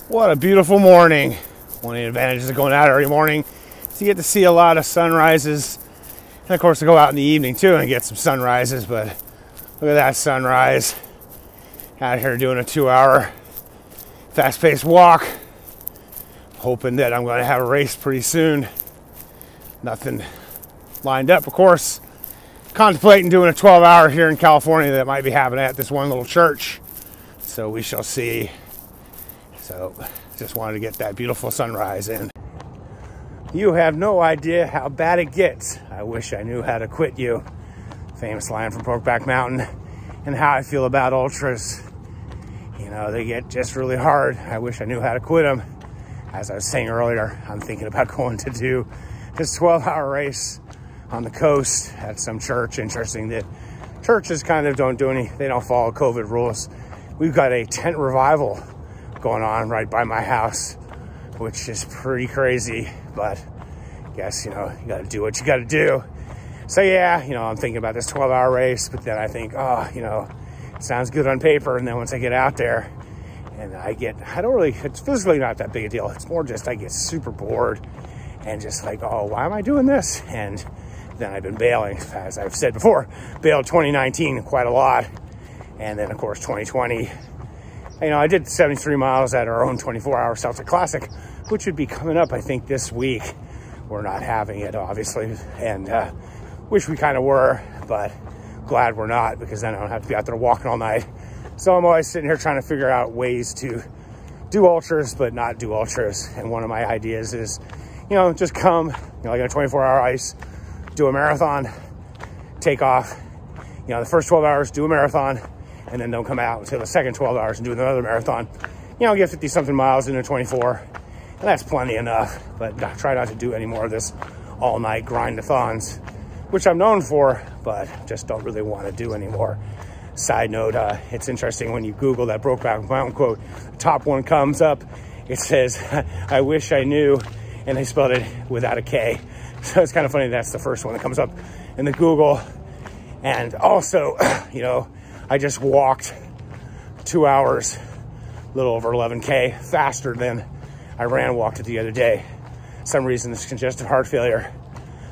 What a beautiful morning. One of the advantages of going out early morning is you get to see a lot of sunrises. And of course, to go out in the evening too and get some sunrises. But look at that sunrise. Out here doing a 2-hour fast-paced walk. Hoping that I'm going to have a race pretty soon. Nothing lined up, of course. Contemplating doing a 12-hour here in California that might be happening at this one little church. So we shall see. So just wanted to get that beautiful sunrise in. You have no idea how bad it gets. I wish I knew how to quit you. Famous line from Brokeback Mountain. And how I feel about ultras. You know, they get just really hard. I wish I knew how to quit them. As I was saying earlier, I'm thinking about going to do this 12-hour race on the coast at some church. Interesting that churches kind of they don't follow COVID rules. We've got a tent revival going on right by my house, which is pretty crazy, but I guess, you know, you got to do what you got to do. So yeah, you know, I'm thinking about this 12-hour race, but then I think, oh, you know, it sounds good on paper. And then once I get out there and it's physically not that big a deal. It's more just I get super bored and just like, oh, why am I doing this? And then I've been bailing, as I've said before, bailed 2019 quite a lot. And then of course, 2020, you know, I did 73 miles at our own 24-hour Celtic Classic, which would be coming up, I think, this week. We're not having it, obviously, and wish we kind of were, but glad we're not, because then I don't have to be out there walking all night. So I'm always sitting here trying to figure out ways to do ultras, but not do ultras. And one of my ideas is, you know, just come, you know, like a 24-hour ice, do a marathon, take off, you know, the first 12 hours, do a marathon, and then don't come out until the second 12 hours and do another marathon. You know, get 50-something miles into 24, and that's plenty enough. But try not to do any more of this all-night grind-a-thons, which I'm known for, but just don't really want to do anymore. Side note, it's interesting when you Google that Brokeback Mountain quote, the top one comes up. It says, I wish I knew, and they spelled it without a K. So it's kind of funny that's the first one that comes up in the Google. And also, you know, I just walked 2 hours, a little over 11K, faster than I walked it the other day. Some reason this congestive heart failure.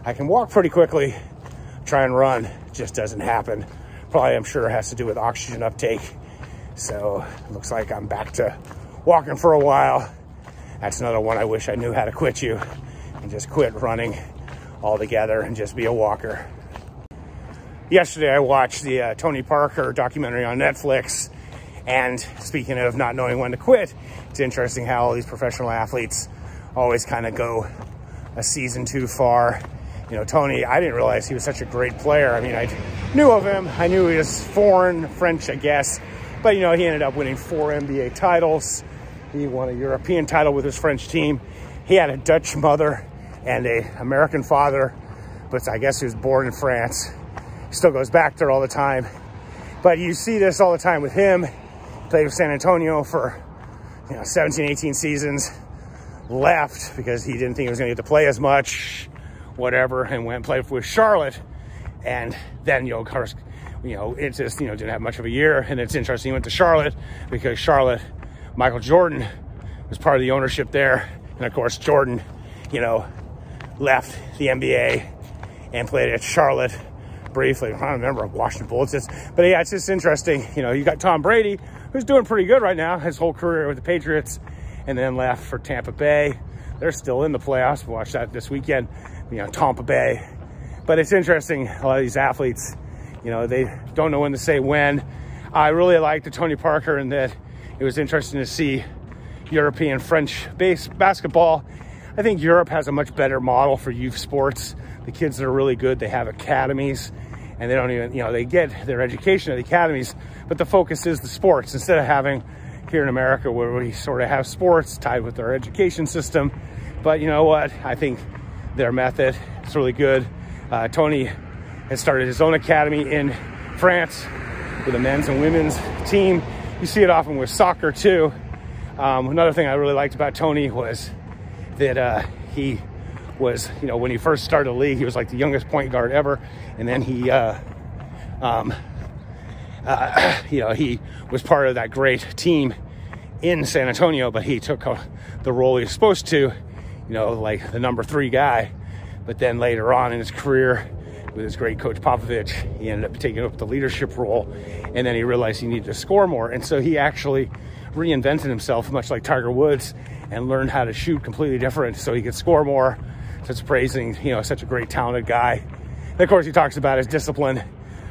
I can walk pretty quickly, try and run, it just doesn't happen. Probably, I'm sure, it has to do with oxygen uptake. So it looks like I'm back to walking for a while. That's another one I wish I knew how to quit you and just quit running altogether and just be a walker. Yesterday, I watched the Tony Parker documentary on Netflix. And speaking of not knowing when to quit, it's interesting how all these professional athletes always kind of go a season too far. You know, Tony, I didn't realize he was such a great player. I mean, I knew of him. I knew he was French, I guess. But, you know, he ended up winning 4 NBA titles. He won a European title with his French team. He had a Dutch mother and an American father, but I guess he was born in France. He still goes back there all the time. But you see this all the time with him. He played with San Antonio for, you know, 17, 18 seasons. Left because he didn't think he was going to get to play as much, whatever, and went and played with Charlotte. And then, you know, of course, you know, it just, you know, didn't have much of a year. And it's interesting, he went to Charlotte because Charlotte, Michael Jordan was part of the ownership there. And of course, Jordan, you know, left the NBA and played at Charlotte briefly. I don't remember Washington Bullets. But yeah, it's just interesting. You know, you got Tom Brady, who's doing pretty good right now, his whole career with the Patriots, and then left for Tampa Bay. They're still in the playoffs. We'll watch that this weekend, you know, Tampa Bay. But it's interesting, a lot of these athletes, you know, they don't know when to say when. I really like the Tony Parker in that it was interesting to see European French-based basketball. I think Europe has a much better model for youth sports. The kids that are really good, they have academies, and they don't even, you know, they get their education at the academies, but the focus is the sports instead of having here in America where we sort of have sports tied with our education system. But you know what? I think their method is really good. Tony has started his own academy in France with a men's and women's team. You see it often with soccer too. Another thing I really liked about Tony was that he was, you know, when he first started the league, he was like the youngest point guard ever. And then he, you know, he was part of that great team in San Antonio, but he took the role he was supposed to, you know, like the number 3 guy. But then later on in his career, with his great coach Popovich, he ended up taking up the leadership role, and then he realized he needed to score more. And so he actually reinvented himself, much like Tiger Woods, and learned how to shoot completely different so he could score more. So it's praising, you know, such a great, talented guy. And of course, he talks about his discipline,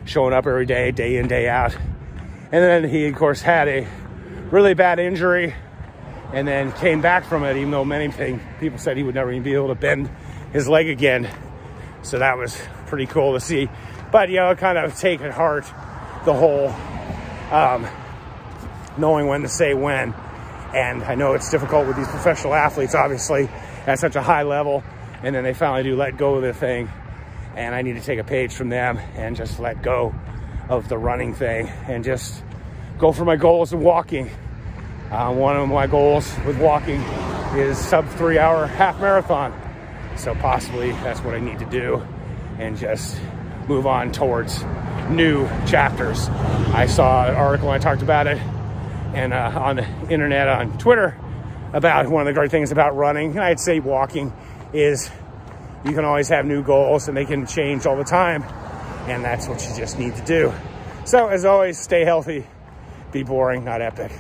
showing up every day, day in, day out. And then he, of course, had a really bad injury and then came back from it, even though many people said he would never even be able to bend his leg again. So that was pretty cool to see. But, you know, kind of take at heart the whole knowing when to say when. And I know it's difficult with these professional athletes, obviously, at such a high level. And then they finally do let go of the thing. And I need to take a page from them and just let go of the running thing and just go for my goals of walking. One of my goals with walking is sub 3-hour half marathon. So possibly that's what I need to do and just move on towards new chapters. I saw an article, I talked about it, and on the internet, on Twitter, about one of the great things about running, and I'd say walking, is you can always have new goals and they can change all the time, and that's what you just need to do. So as always, stay healthy, be boring, not epic.